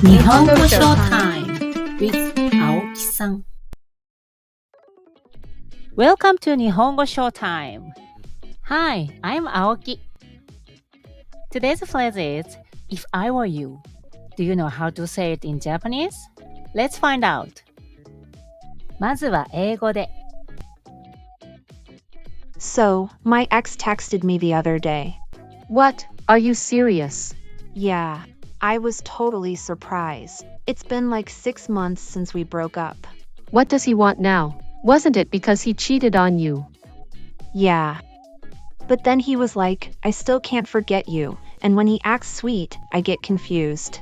Nihongo Showtime with Aoki さん。Welcome to Nihongo Showtime. Hi, I'm Aoki. Today's phrase is, if I were you. Do you know how to say it in Japanese? Let's find out. まずは英語で。So, my ex texted me the other day. What? Are you serious? Yeah, I was totally surprised. It's been like 6 months since we broke up. What does he want now? Wasn't it because he cheated on you? Yeah. But then he was like, I still can't forget you, and when he acts sweet, I get confused.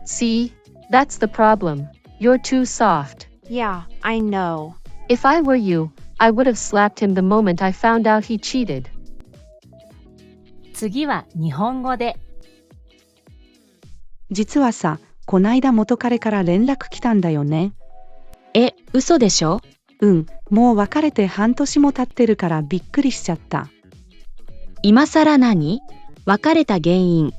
See? That's the problem. You're too soft. Yeah, I know. If I were you, I would have slapped him the moment I found out he cheated. 次は日本語で。実はさ、こないだ元彼から連絡来たんだよね。嘘でしょ？もう別れて半年も経ってるからびっくりしちゃった。今さら何？別れた原因、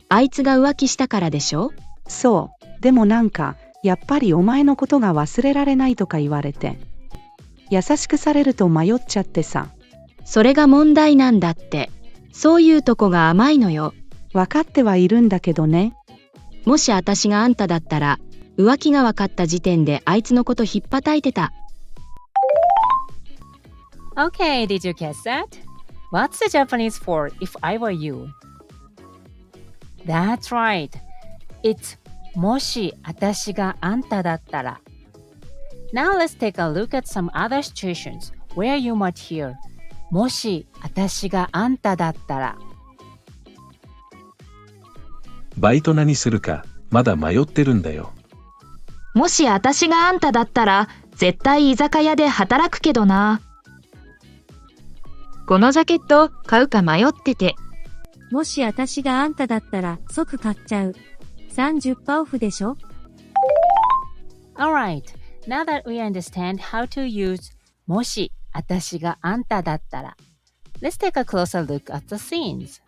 あいつが浮気したからでしょ？そう、でもなんか、やっぱりお前のことが忘れられないとか言われて。優しくされると迷っちゃってさ。それが問題なんだって。そういうとこが甘いのよ。わかってはいるんだけどね。もし私があんただったら、浮気が分かった時点であいつのことひっぱたいてた。Okay, did you catch that? What's the Japanese for if I were you? That's right. It's もし私があんただったら。Now let's take a look at some other situations where you might hear もし私があんただったら。バイト何するかまだ迷ってるんだよ。もし私があんただったら絶対居酒屋で働くけどな。このジャケット買うか迷ってて。もし私があんただったら即買っちゃう。30% オフでしょ？ Alright, now that we understand how to use もし私があんただったら Let's take a closer look at the scenes.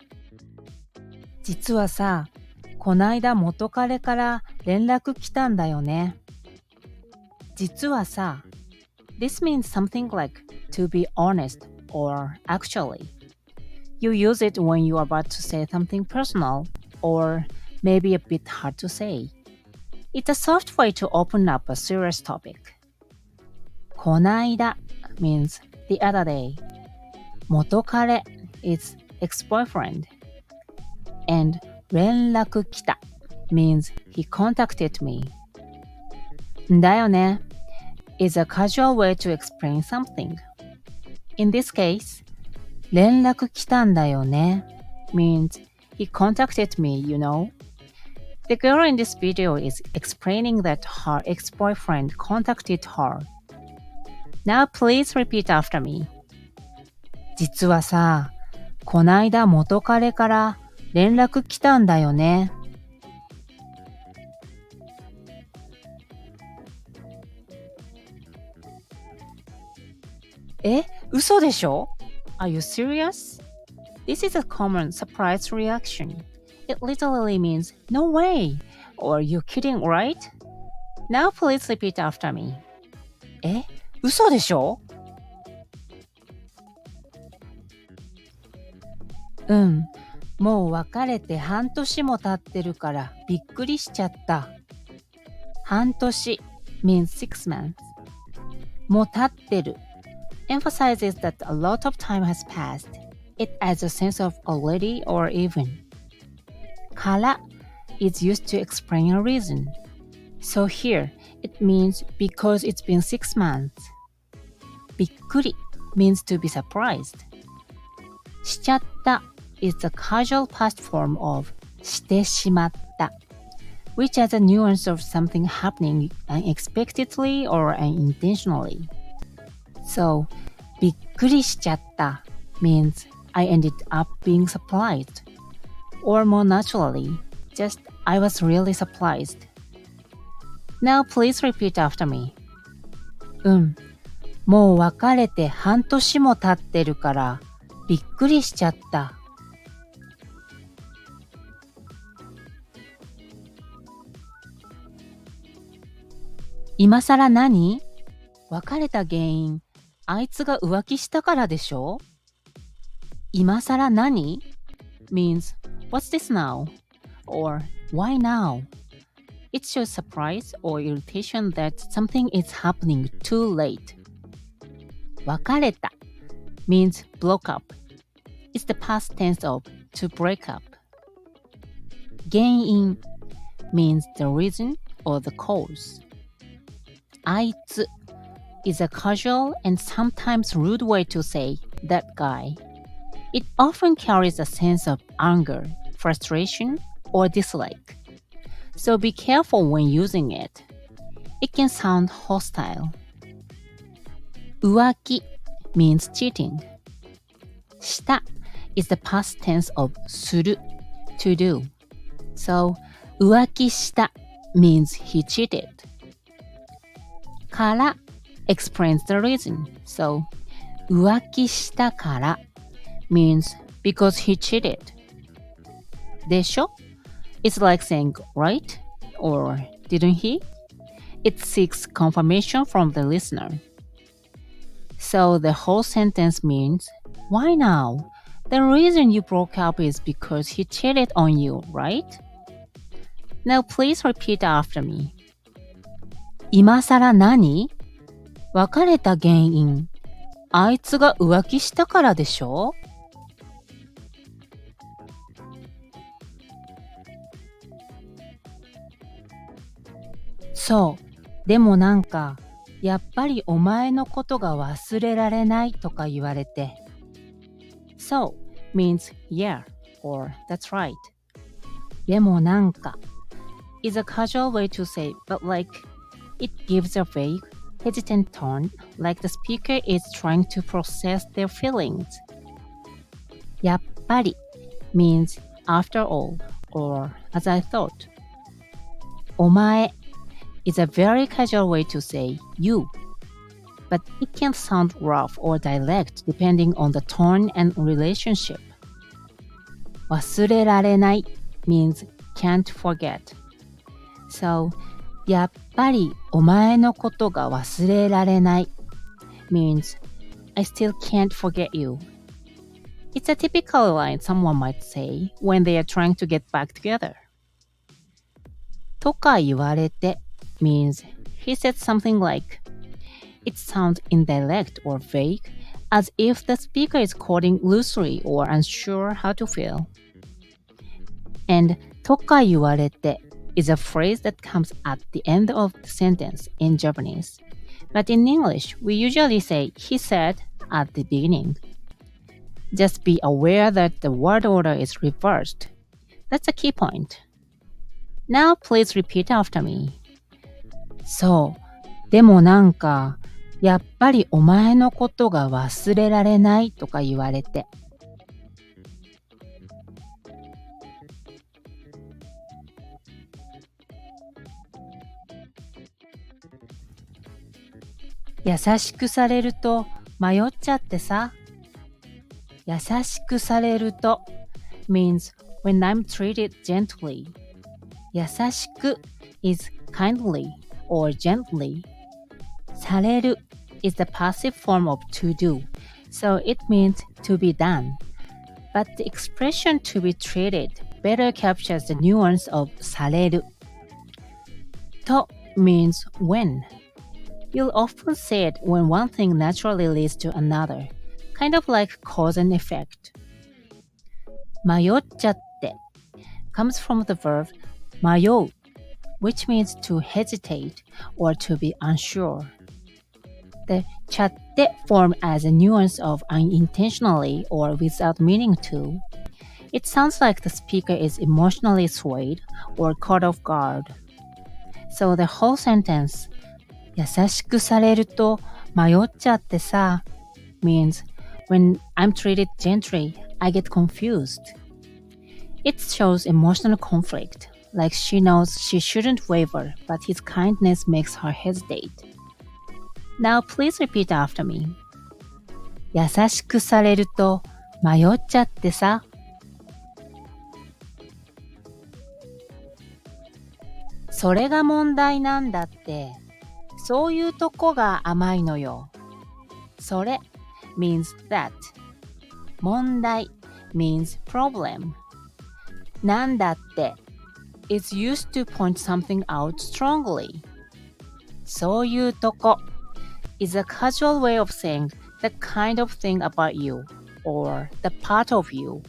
実はさ、こないだ元彼から連絡来たんだよね。実はさ This means something like to be honest or actually. You use it when you are about to say something personal or maybe a bit hard to say. It's a soft way to open up a serious topic. こないだ means the other day. 元彼 is ex-boyfriend. And 連絡来た means he contacted me. だよね is a casual way to explain something. In this case, 連絡来たんだよね means he contacted me, you know. The girl in this video is explaining that her ex-boyfriend contacted her. Now please repeat after me. 実はさ、こないだ元彼から連絡来たんだよね。嘘でしょ？ Are you serious? This is a common surprise reaction. It literally means, no way! Or you're kidding, right? Now please repeat after me. 嘘でしょ？もう別れて半年も経ってるからびっくりしちゃった。半年 means 6 months. もう経ってる emphasizes that a lot of time has passed. It adds a sense of already or even. から is used to explain a reason. So here, it means because it's been 6 months. びっくり means to be surprised. しちゃった is the casual past form of してしまった which has a nuance of something happening unexpectedly or unintentionally. So, びっくりしちゃった means I ended up being surprised. Or more naturally, just I was really surprised. Now please repeat after me. もう別れて半年も経ってるからびっくりしちゃった。今更何？別れた原因、あいつが浮気したからでしょ？今更何 means what's this now? Or why now? It shows surprise or irritation that something is happening too late. 別れた means broke up. It's the past tense of to break up. 原因 means the reason or the cause. あいつ is a casual and sometimes rude way to say that guy. It often carries a sense of anger, frustration, or dislike. So be careful when using it. It can sound hostile. 浮気 means cheating. した is the past tense of する to do. So 浮気した means he cheated. から explains the reason. So 浮気したから means because he cheated. でしょ? It's like saying right or didn't he? It seeks confirmation from the listener. So the whole sentence means why now? The reason you broke up is because he cheated on you, right? Now please repeat after me. 今更何？別れた原因、あいつが浮気したからでしょ？そう。でもなんか、やっぱりお前のことが忘れられないとか言われて。So means yeah or that's right. でもなんか is a casual way to say but like it gives a vague, hesitant tone like the speaker is trying to process their feelings. やっぱり means after all or as I thought. お前is a very casual way to say you, but it can sound rough or direct depending on the tone and relationship. 忘れられない means can't forget. So, やっぱりお前のことが忘れられない means I still can't forget you. It's a typical line someone might say when they are trying to get back together. とか言われてmeans he said something like, it sounds indirect or vague, as if the speaker is quoting loosely or unsure how to feel. And とか言われて is a phrase that comes at the end of the sentence in Japanese. But in English, we usually say he said at the beginning. Just be aware that the word order is reversed. That's a key point. Now please repeat after me. そう。でもなんか、やっぱりお前のことが忘れられないとか言われて。優しくされると迷っちゃってさ。優しくされると means when I'm treated gently. 優しく is kindly.or gently. される is the passive form of to do, so it means to be done. But the expression to be treated better captures the nuance of される. と means when. You'll often say it when one thing naturally leads to another, kind of like cause and effect. 迷っちゃって comes from the verb 迷うwhich means to hesitate or to be unsure. The ちゃって form as a nuance of unintentionally or without meaning to. It sounds like the speaker is emotionally swayed or caught off guard. So the whole sentence, 優しくされると迷っちゃってさ means when I'm treated gently, I get confused. It shows emotional conflict.Like she knows she shouldn't waver, but his kindness makes her hesitate. Now please repeat after me. 優しくされると迷っちゃってさ。それが問題なんだって。そういうとこが甘いのよ。それ means that. 問題 means problem. なんだって is used to point something out strongly. そういうとこ is a casual way of saying the kind of thing about you or the part of you.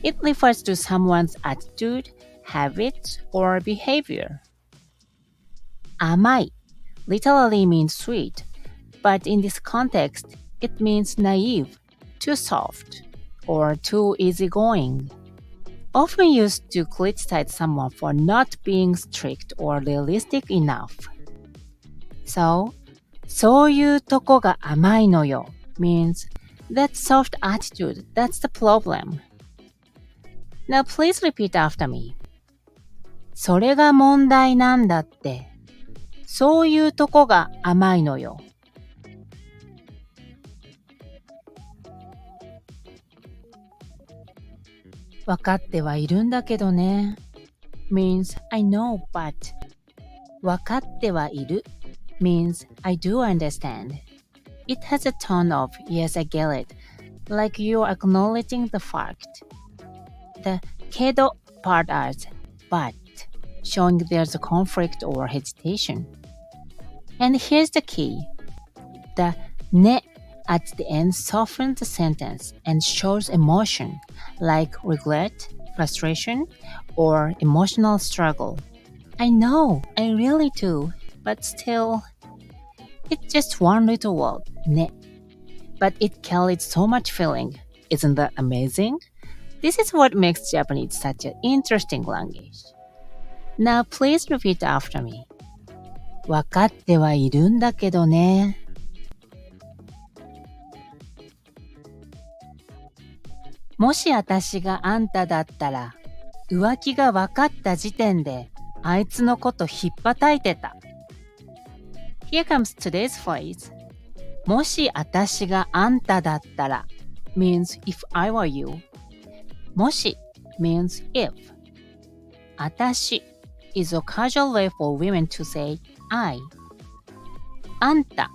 It refers to someone's attitude, habits, or behavior. 甘い literally means sweet, but in this context, it means naive, too soft, or too easygoing. Often used to criticize someone for not being strict or realistic enough. So, そういうとこが甘いのよ means that soft attitude, that's the problem. Now please repeat after me. それが問題なんだって。そういうとこが甘いのよ。わかってはいるんだけどね。means I know but わかってはいる means I do understand. It has a tone of yes I get it, like you're acknowledging the fact. The けど part adds but, showing there's a conflict or hesitation. And here's the key. The ね at the end softens the sentence and shows emotion, like regret, frustration, or emotional struggle. I know, I really do, but still, it's just one little word, ね. But it carries so much feeling. Isn't that amazing? This is what makes Japanese such an interesting language. Now please repeat after me. わかってはいるんだけどね。もし私があんただったら、浮気が分かった時点で、あいつのことひっぱたいてた。Here comes today's phrase. もし私があんただったら means if I were you. もし means if. 私 is a casual way for women to say I. あんた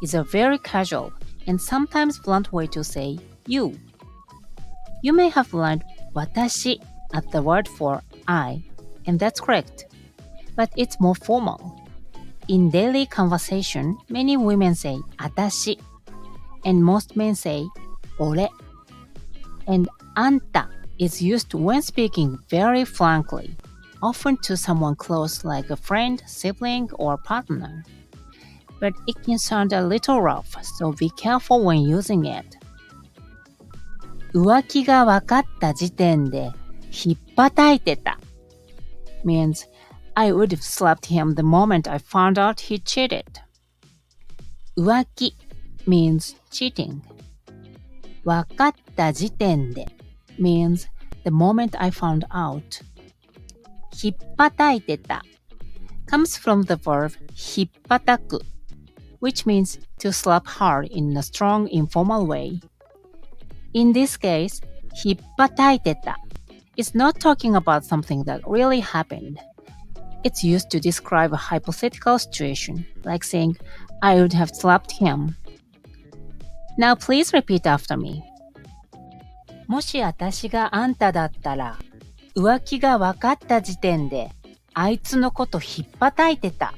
is a very casual and sometimes blunt way to say you.You may have learned 私 at the word for I, and that's correct. But it's more formal. In daily conversation, many women say 私 and most men say 俺 And あんた is used when speaking very frankly, often to someone close like a friend, sibling, or partner. But it can sound a little rough, so be careful when using it.浮気が分かった時点でひっぱたいてた means I would have slapped him the moment I found out he cheated. 浮気 means cheating. 分かった時点で means the moment I found out. ひっぱたいてた comes from the verb ひっぱたく which means to slap hard in a strong informal way.In this case, ひっぱたいてた is not talking about something that really happened. It's used to describe a hypothetical situation, like saying, I would have slapped him. Now please repeat after me. もし私があんただったら、浮気が分かった時点で、あいつのことひっぱたいてた。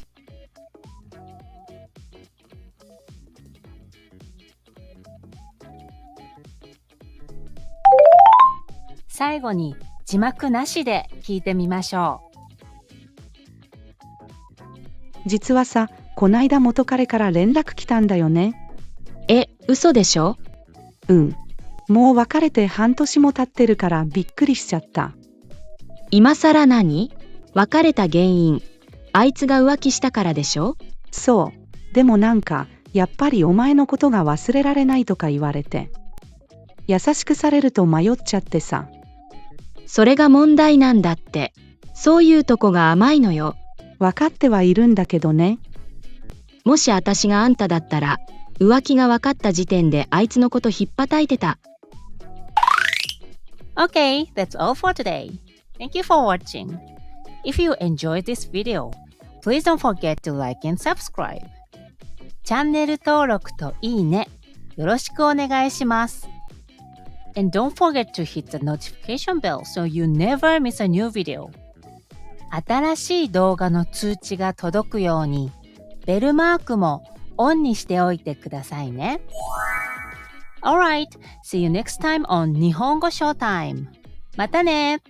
最後に字幕なしで聞いてみましょう。実はさ、こないだ元彼から連絡来たんだよね。嘘でしょ？うん。もう別れて半年も経ってるからびっくりしちゃった。今さら何？別れた原因、あいつが浮気したからでしょ？そう。でもなんか、やっぱりお前のことが忘れられないとか言われて。優しくされると迷っちゃってさ。それが問題なんだって。そういうとこが甘いのよ。わかってはいるんだけどね。もし私があんただったら、浮気が分かった時点であいつのことひっぱたいてた。Okay, that's all for today. Thank you for watching. If you enjoyed this video, Please don't forget to like and subscribe. チャンネル登録といいね、よろしくお願いします。And don't forget to hit the notification bell so you never miss a new video. 新しい動画の通知が届くように、ベルマークもオンにしておいてくださいね。Alright, see you next time on 日本語 Showtime. またね。